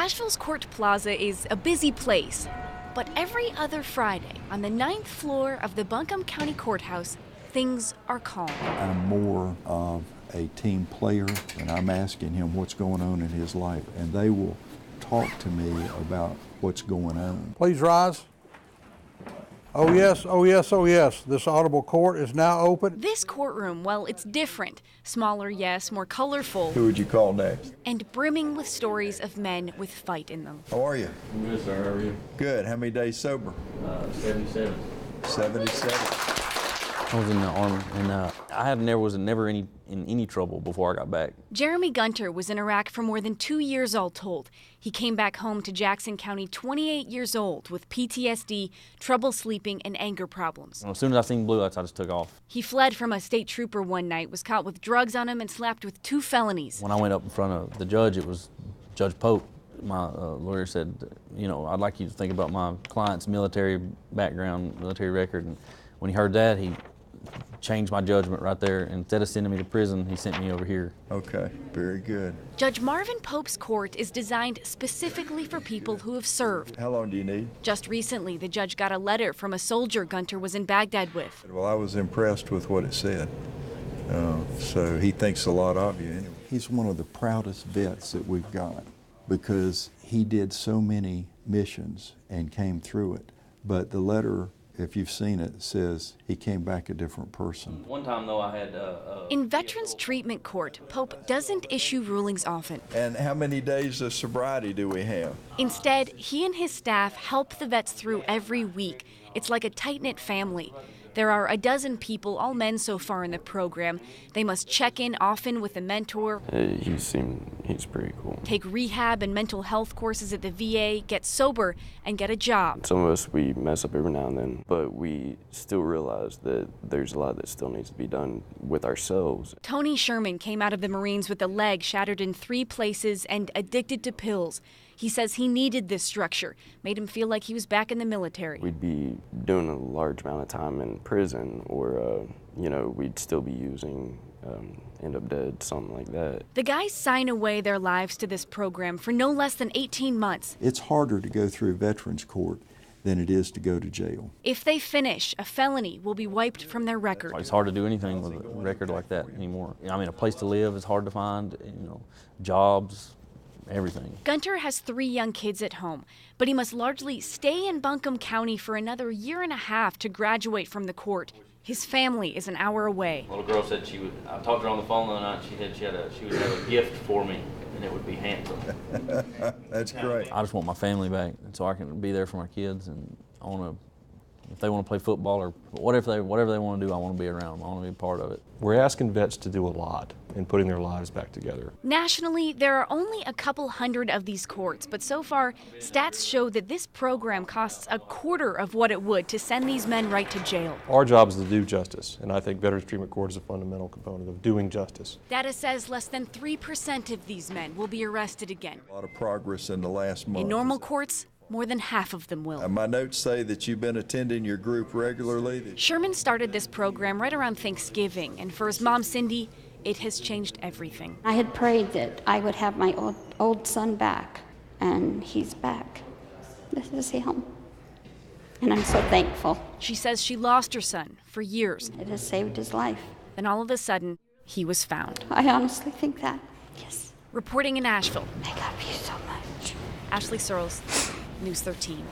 Nashville's Court Plaza is a busy place, but every other Friday on the 9th floor of the Buncombe County Courthouse, things are calm. I'm more of a team player, and I'm asking him what's going on in his life, and they will talk to me about what's going on. Please rise. Oh yes, oh yes, oh yes. This audible court is now open. This courtroom, well, it's different. Smaller, yes, more colorful. Who would you call next? And brimming with stories of men with fight in them. How are you? I'm good, sir. How are you? Good. How many days sober? 77. 77. I was in the Army, and I was never in any trouble before I got back. Jeremy Gunter was in Iraq for more than 2 years, all told. He came back home to Jackson County 28 years old with PTSD, trouble sleeping, and anger problems. As soon as I seen blue lights, I just took off. He fled from a state trooper one night, was caught with drugs on him, and slapped with 2 felonies. When I went up in front of the judge, it was Judge Pope. My lawyer said, I'd like you to think about my client's military background, military record. And when he heard that, he changed my judgment right there. Instead of sending me to prison, he sent me over here. Okay, very good. Judge Marvin Pope's court is designed specifically for people who have served. How long do you need? Just recently, the judge got a letter from a soldier Gunter was in Baghdad with. Well, I was impressed with what it said. So he thinks a lot of you. Anyway. He's one of the proudest vets that we've got because he did so many missions and came through it. But the letter, if you've seen it, says he came back a different person. One time, though, I had... In Veterans Treatment Court, Pope doesn't issue rulings often. And how many days of sobriety do we have? Instead, he and his staff help the vets through every week. It's like a tight-knit family. There are a dozen people, all men so far in the program. They must check in often with a mentor. He's pretty cool. Take rehab and mental health courses at the VA, get sober, and get a job. Some of us, we mess up every now and then, but we still realize that there's a lot that still needs to be done with ourselves. Tony Sherman came out of the Marines with a leg shattered in 3 places and addicted to pills. He says he needed this structure, made him feel like he was back in the military. We'd be doing a large amount of time in prison, or, we'd still be using, end up dead, something like that. The guys sign away their lives to this program for no less than 18 months. It's harder to go through a veterans court than it is to go to jail. If they finish, a felony will be wiped from their record. It's hard to do anything with a record like that anymore. A place to live is hard to find, jobs, everything. Gunter has 3 young kids at home, but he must largely stay in Buncombe County for another 1.5 years to graduate from the court. His family is an hour away. The little girl said I talked to her on the phone the other night, she said she would have a gift for me, and it would be handsome. That's great. I just want my family back, and so I can be there for my kids, and if they want to play football or whatever they want to do, I want to be around them. I want to be a part of it. We're asking vets to do a lot in putting their lives back together. Nationally, there are only a couple hundred of these courts, but so far, stats show that this program costs a quarter of what it would to send these men right to jail. Our job is to do justice, and I think Veterans Treatment Court is a fundamental component of doing justice. Data says less than 3% of these men will be arrested again. A lot of progress in the last month. In normal courts, more than half of them will. My notes say that you've been attending your group regularly. Sherman started this program right around Thanksgiving, and for his mom, Cindy, it has changed everything. I had prayed that I would have my old son back, and he's back. This is him, and I'm so thankful. She says she lost her son for years. It has saved his life. Then all of a sudden, he was found. I honestly think that, yes. Reporting in Nashville, I love you so much. Ashley Searles, News 13.